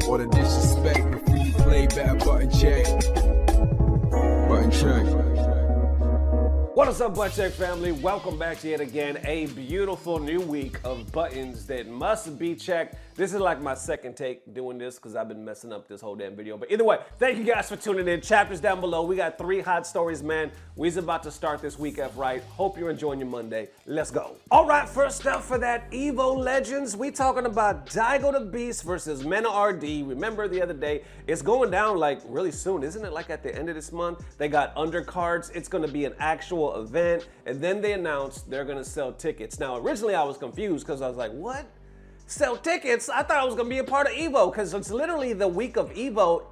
All the disrespect before you play, better button check. Button check. What is up, Butt Check family? Welcome back to yet again a beautiful new week of buttons that must be checked. This is like my second take doing this because I've been messing up this whole damn video. But either way, thank you guys for tuning in. Chapters down below. We got 3 hot stories, man. We's about to start this week up right. Hope you're enjoying your Monday. Let's go. All right, first up for that Evo Legends, we talking about Daigo the Beast versus MenaRD. Remember the other day, it's going down like really soon. Isn't it like at the end of this month? They got undercards. It's going to be an actual event. And then they announced they're going to sell tickets. Now, originally I was confused because I was like, what? Sell tickets? I thought I was gonna be a part of Evo because it's literally the week of Evo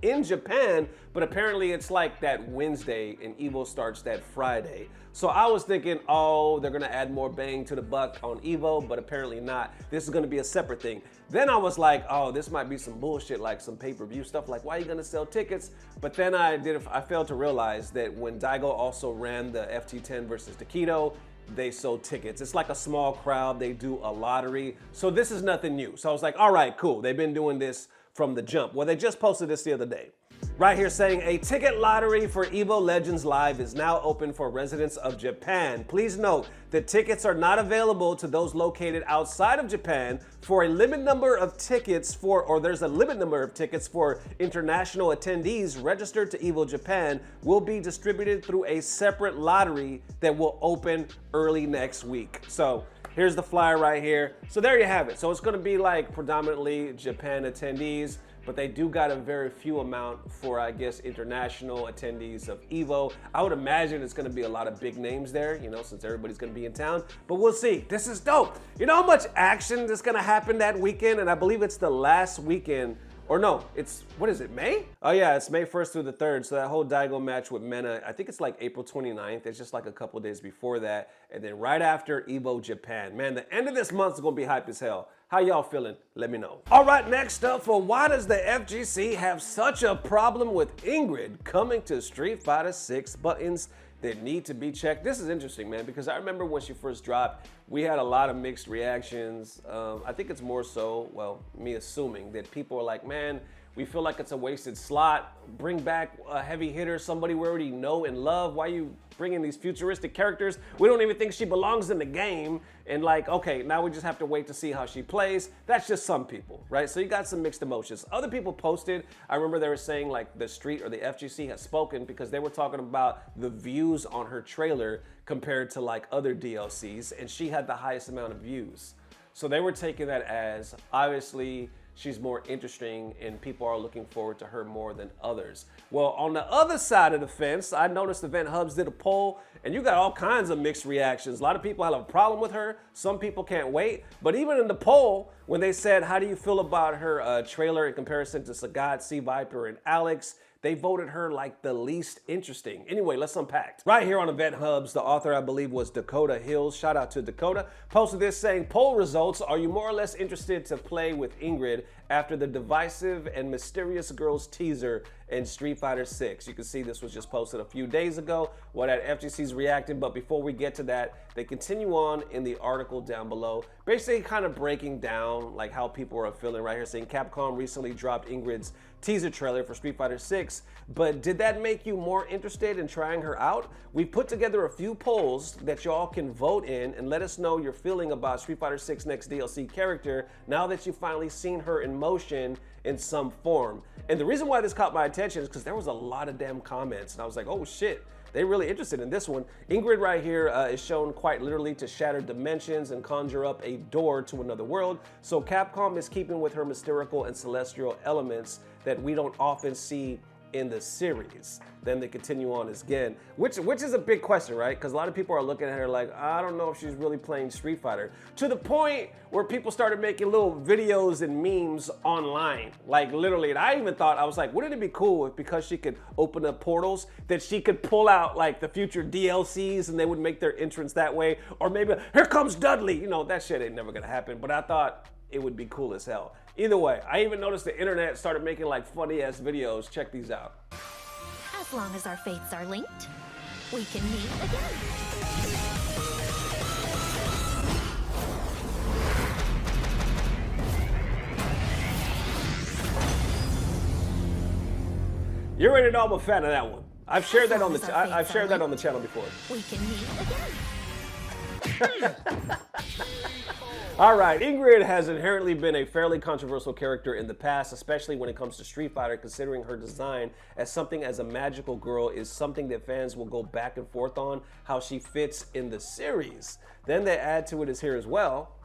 in Japan, but apparently it's like that Wednesday and Evo starts that Friday. So I was thinking, oh, they're gonna add more bang to the buck on Evo, but apparently not. This is gonna be a separate thing. Then I was like, oh, this might be some bullshit, like some pay-per-view stuff, like why are you gonna sell tickets? But then I failed to realize that when Daigo also ran the FT10 versus Takedo, they sold tickets. It's like a small crowd. They do a lottery. So this is nothing new. So I was like, all right, cool. They've been doing this from the jump. Well, they just posted this the other day. Right here saying a ticket lottery for Evo Legends Live is now open for residents of Japan. Please note that tickets are not available to those located outside of Japan for a limited number of tickets there's a limited number of tickets for international attendees registered to Evo Japan will be distributed through a separate lottery that will open early next week. So here's the flyer right here. So there you have it. So it's gonna be like predominantly Japan attendees, but they do got a very few amount for, I guess, international attendees of Evo. I would imagine it's gonna be a lot of big names there, you know, since everybody's gonna be in town, but we'll see. This is dope. You know how much action is gonna happen that weekend? And I believe it's the last weekend, or no, it's, what is it, May? Oh yeah, it's May 1st through the 3rd. So that whole Daigo match with Mena, I think it's like April 29th. It's just like a couple days before that. And then right after Evo Japan. Man, the end of this month is gonna be hype as hell. How y'all feeling? Let me know. All right, next up, for why does the FGC have such a problem with Ingrid coming to Street Fighter 6 buttons that need to be checked? This is interesting, man, because I remember when she first dropped, we had a lot of mixed reactions. I think it's more so, well, me assuming that people are like, man, we feel like it's a wasted slot. Bring back a heavy hitter, somebody we already know and love. Why are you bringing these futuristic characters? We don't even think she belongs in the game. And like, okay, now we just have to wait to see how she plays. That's just some people, right? So you got some mixed emotions. Other people posted, I remember they were saying like the street or the FGC has spoken because they were talking about the views on her trailer compared to like other DLCs, and she had the highest amount of views. So they were taking that as, obviously, she's more interesting and people are looking forward to her more than others. Well, on the other side of the fence, I noticed Event Hubs did a poll and you got all kinds of mixed reactions. A lot of people have a problem with her. Some people can't wait. But even in the poll, when they said, how do you feel about her trailer in comparison to Sagat, Sea Viper, and Alex, they voted her like the least interesting. Anyway, let's unpack. Right here on Event Hubs, the author, I believe, was Dakota Hills. Shout out to Dakota. Posted this saying, poll results, are you more or less interested to play with Ingrid after the divisive and mysterious girls teaser in Street Fighter 6? You can see this was just posted a few days ago while that FGC's reacting, but before we get to that, they continue on in the article down below, basically kind of breaking down like how people are feeling right here, saying Capcom recently dropped Ingrid's teaser trailer for Street Fighter 6, but did that make you more interested in trying her out? We put together a few polls that y'all can vote in and let us know your feeling about Street Fighter 6 next DLC character now that you've finally seen her in motion in some form. And the reason why this caught my attention is because there was a lot of damn comments and I was like, oh shit, they're really interested in this one. Ingrid right here is shown quite literally to shatter dimensions and conjure up a door to another world. So Capcom is keeping with her mystical and celestial elements that we don't often see in the series. Then they continue on again, which is a big question, right? Because a lot of people are looking at her like, I don't know if she's really playing Street Fighter, to the point where people started making little videos and memes online, like literally. And I even thought, I was like, wouldn't it be cool if, because she could open up portals, that she could pull out like the future DLCs and they would make their entrance that way? Or maybe, here comes Dudley. You know, that shit ain't never gonna happen, but I thought it would be cool as hell. Either way, I even noticed the internet started making like funny ass videos. Check these out. As long as our fates are linked, we can meet again. You already know I'm a fan of that one. I've shared that on the As long as our I've shared that fates on the channel before. We can meet again. All right, Ingrid has inherently been a fairly controversial character in the past, especially when it comes to Street Fighter, considering her design as something as a magical girl is something that fans will go back and forth on how she fits in the series. Then they add to it is here as well.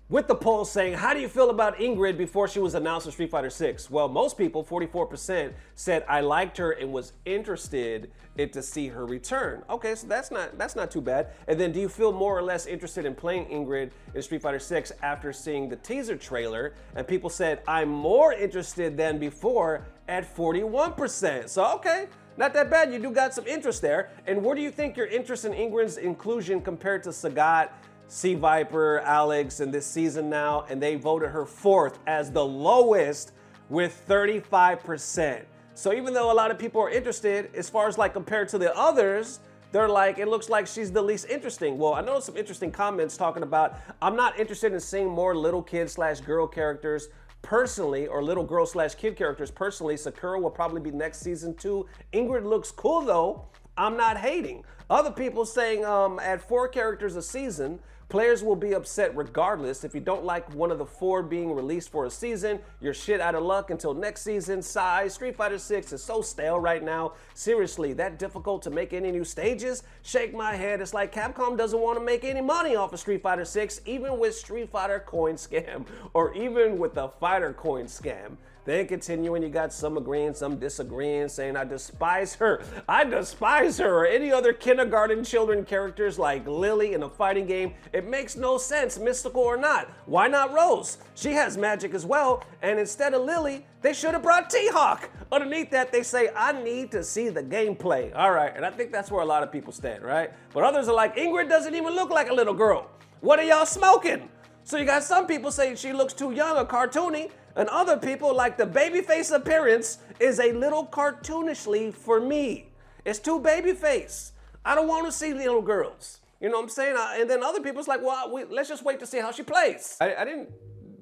With the poll saying, how do you feel about Ingrid before she was announced in Street Fighter 6? Well, most people, 44%, said I liked her and was interested to see her return. Okay, so that's not too bad. And then do you feel more or less interested in playing Ingrid in Street Fighter 6 after seeing the teaser trailer? And people said I'm more interested than before at 41%. So okay, not that bad. You do got some interest there. And where do you think your interest in Ingrid's inclusion compared to Sagat, Sea Viper, Alex, and this season now, and they voted her 4th as the lowest with 35%. So even though a lot of people are interested, as far as like compared to the others, they're like, it looks like she's the least interesting. Well, I noticed some interesting comments talking about, I'm not interested in seeing more little kid / girl characters personally, or little girl / kid characters personally. Sakura will probably be next season too. Ingrid looks cool though. I'm not hating. Other people saying at 4 characters a season, players will be upset regardless. If you don't like one of the 4 being released for a season, you're shit out of luck until next season. Sigh, Street Fighter 6 is so stale right now. Seriously, that difficult to make any new stages? Shake my head. It's like Capcom doesn't want to make any money off of Street Fighter 6, even with Street Fighter coin scam, or even with the fighter coin scam. Then continuing, you got some agreeing, some disagreeing, saying, I despise her. I despise her. Or any other kindergarten children characters like Lily in a fighting game. It makes no sense, mystical or not. Why not Rose? She has magic as well. And instead of Lily, they should have brought T-Hawk. Underneath that, they say, I need to see the gameplay. All right, and I think that's where a lot of people stand, right? But others are like, Ingrid doesn't even look like a little girl. What are y'all smoking? So you got some people saying she looks too young or cartoony, and other people like the babyface appearance is a little cartoonishly for me. It's too babyface. I don't want to see little girls. You know what I'm saying? And then other people's like, well, let's just wait to see how she plays. I didn't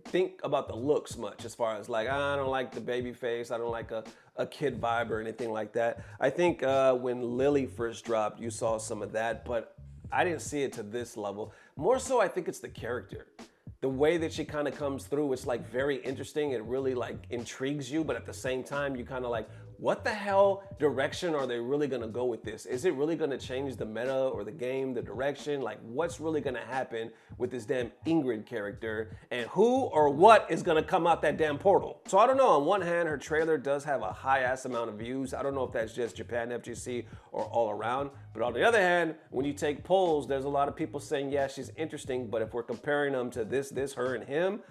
think about the looks much as far as like, I don't like the baby face. I don't like a kid vibe or anything like that. I think when Lily first dropped, you saw some of that, but I didn't see it to this level. More so, I think it's the character. The way that she kind of comes through, it's like very interesting. It really like intrigues you, but at the same time, you kind of like, what the hell direction are they really gonna go with this? Is it really gonna change the meta or the game, the direction? Like what's really gonna happen with this damn Ingrid character, and who or what is gonna come out that damn portal? So I don't know, on one hand, her trailer does have a high ass amount of views. I don't know if that's just Japan FGC or all around, but on the other hand, when you take polls, there's a lot of people saying, yeah, she's interesting, but if we're comparing them to this, her and him,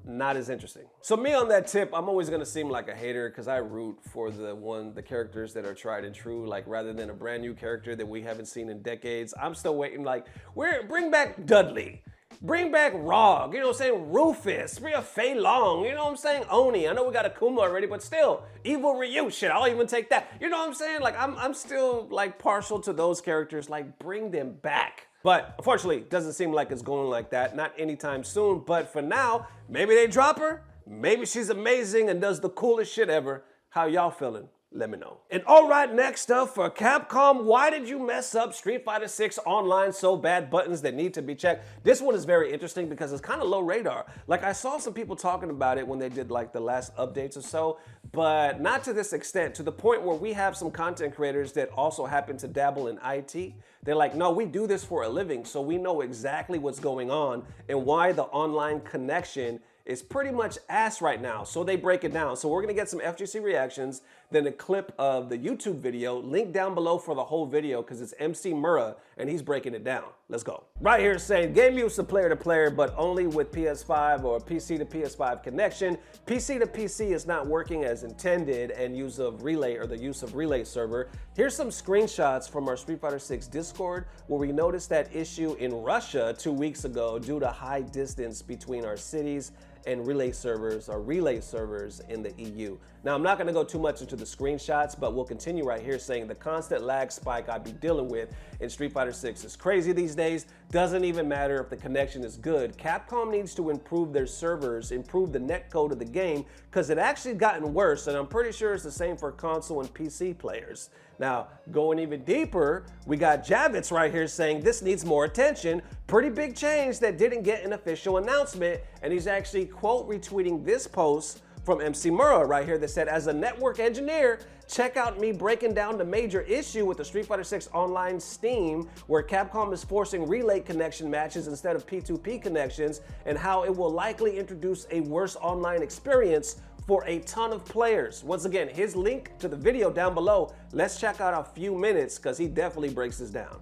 not as interesting. So me on that tip, I'm always gonna seem like a hater because I root for the characters that are tried and true, like rather than a brand new character that we haven't seen in decades. I'm still waiting, like, bring back Dudley. Bring back Rog, you know what I'm saying? Rufus, bring a Fei Long, you know what I'm saying? Oni, I know we got Akuma already, but still, Evil Ryu, shit, I'll even take that. You know what I'm saying? Like, I'm still, like, partial to those characters, like, bring them back. But unfortunately, it doesn't seem like it's going like that, not anytime soon. But for now, maybe they drop her, maybe she's amazing and does the coolest shit ever. How y'all feeling? Let me know. And all right, next up for Capcom, why did you mess up Street Fighter 6 Online so bad? Buttons that need to be checked. This one is very interesting because it's kind of low radar. Like I saw some people talking about it when they did like the last updates or so, but not to this extent, to the point where we have some content creators that also happen to dabble in IT. They're like, no, we do this for a living, so we know exactly what's going on and why the online connection is pretty much ass right now. So they break it down. So we're gonna get some FGC reactions, then a clip of the YouTube video, link down below for the whole video because it's MC Mura and he's breaking it down. Let's go. Right here saying game use of player to player, but only with PS5 or PC to PS5 connection. PC to PC is not working as intended and use of relay or the use of relay server. Here's some screenshots from our Street Fighter 6 Discord where we noticed that issue in Russia 2 weeks ago due to high distance between our cities and relay servers in the EU. Now, I'm not gonna go too much into the screenshots, but we'll continue right here saying the constant lag spike I be dealing with in Street Fighter 6 is crazy these days. Doesn't even matter if the connection is good. Capcom needs to improve their servers, improve the netcode of the game, because it actually gotten worse, and I'm pretty sure it's the same for console and PC players. Now, going even deeper, we got Javits right here saying this needs more attention. Pretty big change that didn't get an official announcement, and he's actually quote retweeting this post from MC Mura right here that said, as a network engineer, check out me breaking down the major issue with the Street Fighter 6 Online Steam, where Capcom is forcing relay connection matches instead of P2P connections, and how it will likely introduce a worse online experience for a ton of players. Once again, his link to the video down below. Let's check out a few minutes because he definitely breaks this down.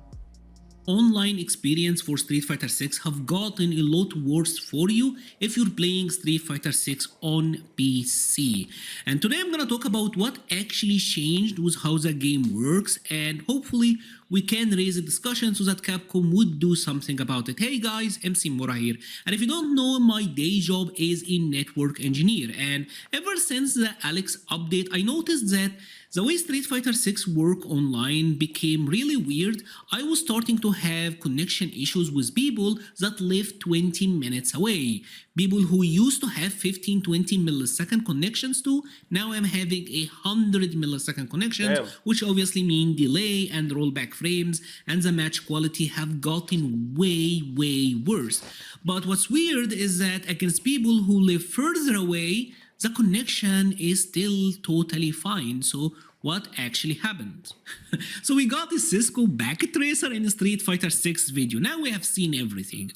Online experience for Street Fighter 6 have gotten a lot worse for you if you're playing Street Fighter 6 on PC. And today I'm gonna talk about what actually changed with how the game works, and hopefully we can raise a discussion so that Capcom would do something about it. Hey guys, MC Mura here, and if you don't know, my day job is a network engineer, and ever since the Alex update, I noticed that the way Street Fighter 6 work online became really weird. I was starting to have connection issues with people that live 20 minutes away. People who used to have 15-20 millisecond connections to, now I'm having 100 millisecond connections, which obviously mean delay and rollback frames, and the match quality have gotten way worse. But what's weird is that against people who live further away, the connection is still totally fine. So what actually happened? So we got the Cisco packet tracer in the Street Fighter 6 video. Now we have seen everything.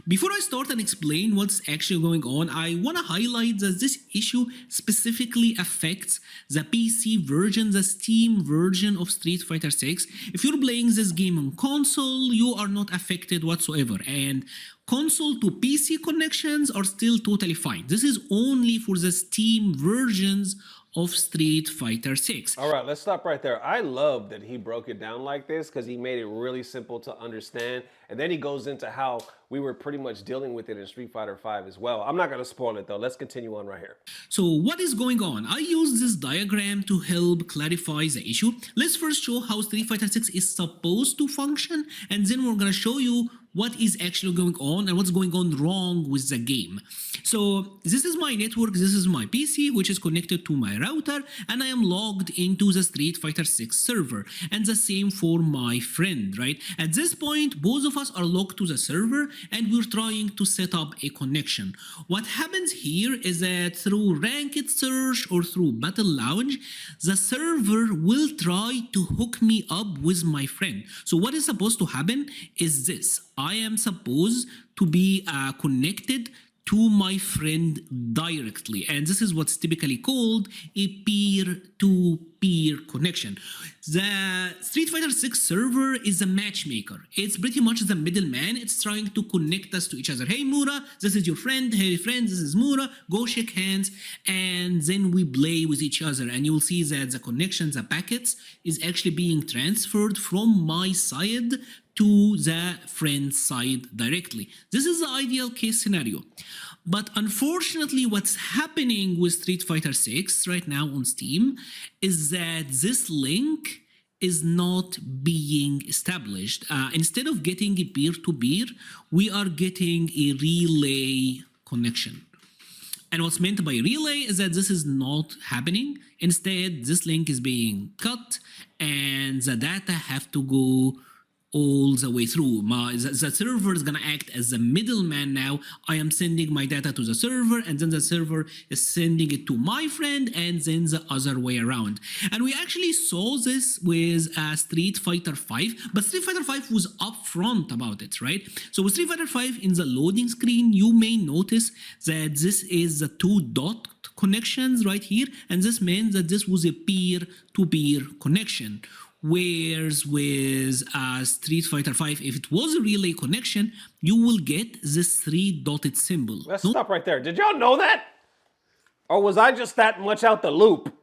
Before I start and explain what's actually going on, I want to highlight that this issue specifically affects the PC version, the Steam version of Street Fighter 6. If you're playing this game on console, you are not affected whatsoever, and console to PC connections are still totally fine. This is only for the Steam versions of Street Fighter 6. All right, let's stop right there. I love that he broke it down like this because he made it really simple to understand. And then he goes into how we were pretty much dealing with it in Street Fighter 5 as well. I'm not going to spoil it though. Let's continue on right here. So what is going on? I use this diagram to help clarify the issue. Let's first show how Street Fighter 6 is supposed to function, and then we're going to show you what is actually going on and what's going on wrong with the game. So this is my network, this is my PC, which is connected to my router, and I am logged into the Street Fighter 6 server, and the same for my friend, right? At this point, both of us are logged to the server, and we're trying to set up a connection. What happens here is that through ranked search or through Battle Lounge, the server will try to hook me up with my friend. So what is supposed to happen is this. I am supposed to be connected to my friend directly, and this is what's typically called a peer-to-peer connection. The Street Fighter 6 server is a matchmaker. It's pretty much the middleman. It's trying to connect us to each other. Hey Mura, this is your friend. Hey friend, this is Mura. Go shake hands, and then we play with each other, and you'll see that the connections, the packets, is actually being transferred from my side to the friend side directly. This is the ideal case scenario. But unfortunately, what's happening with Street Fighter 6 right now on Steam is that this link is not being established. Instead of getting a peer-to-peer, we are getting a relay connection. And what's meant by relay is that this is not happening. Instead, this link is being cut, and the data have to go all the way through. The server is gonna act as the middleman now. I am sending my data to the server, and then the server is sending it to my friend, and then the other way around. And we actually saw this with Street Fighter 5, but Street Fighter 5 was upfront about it, right? So with Street Fighter 5, in the loading screen, you may notice that this is the two dot connections right here, and this means that this was a peer-to-peer connection. Whereas with Street Fighter 5, if it was a relay connection, you will get this three dotted symbol. Let's stop right there. Did y'all know that? Or was I just that much out the loop?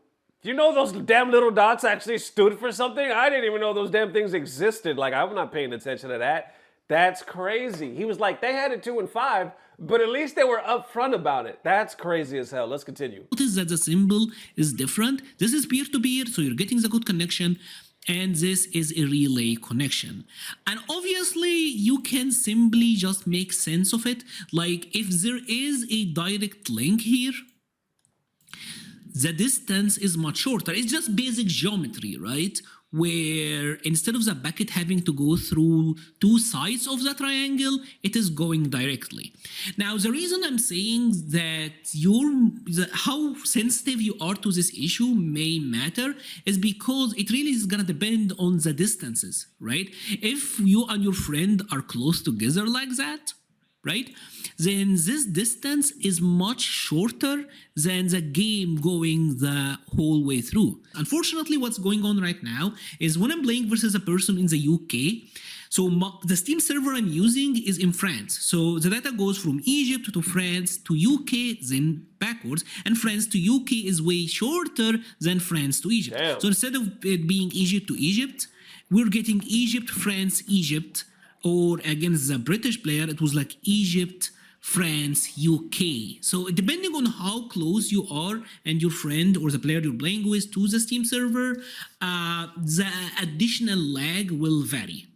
Do you know those damn little dots actually stood for something? I didn't even know those damn things existed. Like, I'm not paying attention to that. That's crazy. He was like, they had it 2 and 5, but at least they were upfront about it. That's crazy as hell. Let's continue. Notice that the symbol is different. This is peer-to-peer, so you're getting the good connection, and this is a relay connection. And obviously, you can simply just make sense of it. Like, if there is a direct link here, the distance is much shorter. It's just basic geometry, right? Where instead of the bucket having to go through 2 sides of the triangle, it is going directly. Now, the reason I'm saying that how sensitive you are to this issue may matter is because it really is gonna depend on the distances, right? If you and your friend are close together like that, right? Then this distance is much shorter than the game going the whole way through. Unfortunately, what's going on right now is when I'm playing versus a person in the UK, so the Steam server I'm using is in France. So the data goes from Egypt to France to UK, then backwards, and France to UK is way shorter than France to Egypt. Damn. So instead of it being Egypt to Egypt, we're getting Egypt, France, Egypt, or against the British player, it was like Egypt, France, UK. So depending on how close you are and your friend or the player you're playing with to the Steam server, the additional lag will vary.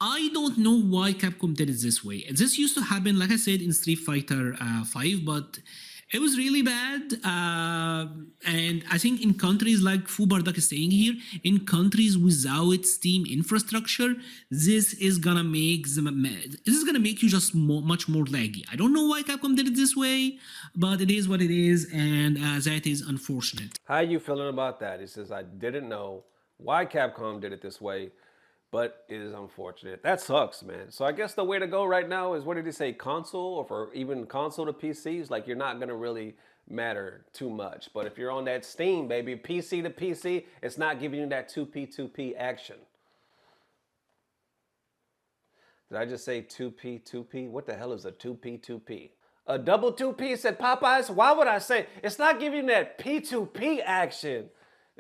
I don't know why Capcom did it this way. This used to happen, like I said, in Street Fighter 5, but it was really bad. And I think in countries like Fubardak is saying here, in countries without Steam infrastructure, this is gonna make you just much more laggy. I don't know why Capcom did it this way, but it is what it is, and that is unfortunate. How you feeling about that? He says, I didn't know why Capcom did it this way, but it is unfortunate. That sucks, man. So I guess the way to go right now is, what did he say, console, or for even console to PCs? Like, you're not gonna really matter too much. But if you're on that Steam, baby, PC to PC, it's not giving you that 2P action. Did I just say 2P? What the hell is a 2P? A double 2P, said Popeyes? Why would I say? It's not giving you that P2P action.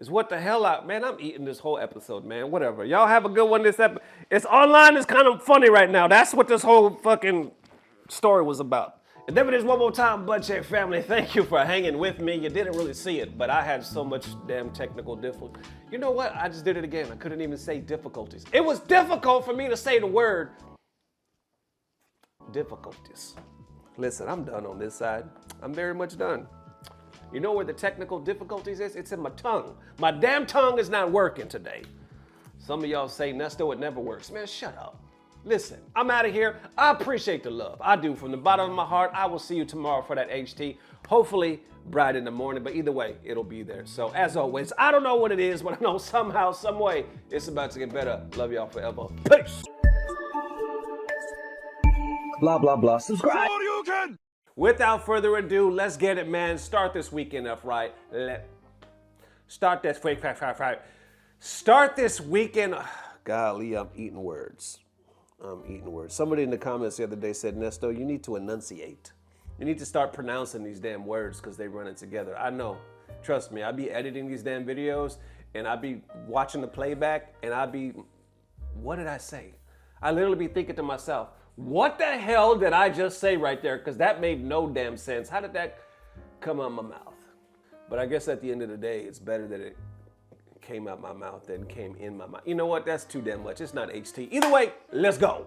Is what the hell out, man. I'm eating this whole episode, man. Whatever. Y'all have a good one this episode. It's online. It's kind of funny right now. That's what this whole fucking story was about. And then it is one more time, Butt Check family. Thank you for hanging with me. You didn't really see it, but I had so much damn technical difficulty. You know what? I just did it again. I couldn't even say difficulties. It was difficult for me to say the word difficulties. Listen, I'm done on this side. I'm very much done. You know where the technical difficulties is? It's in my tongue. My damn tongue is not working today. Some of y'all say, Nesto, it never works. Man, shut up. Listen, I'm out of here. I appreciate the love. I do, from the bottom of my heart. I will see you tomorrow for that HT. Hopefully, bright in the morning, but either way, it'll be there. So, as always, I don't know what it is, but I know somehow, some way, it's about to get better. Love y'all forever. Peace. Blah, blah, blah. Subscribe. Without further ado, let's get it, man. Start this weekend off right. Start this weekend. Golly, I'm eating words. Somebody in the comments the other day said, Nesto, you need to enunciate. You need to start pronouncing these damn words because they run it together. I know. Trust me, I be editing these damn videos and I be watching the playback and what did I say? I literally be thinking to myself, what the hell did I just say right there? Because that made no damn sense. How did that come out my mouth? But I guess at the end of the day, it's better that it came out my mouth than came in my mouth. You know what? That's too damn much. It's not HT. Either way, let's go.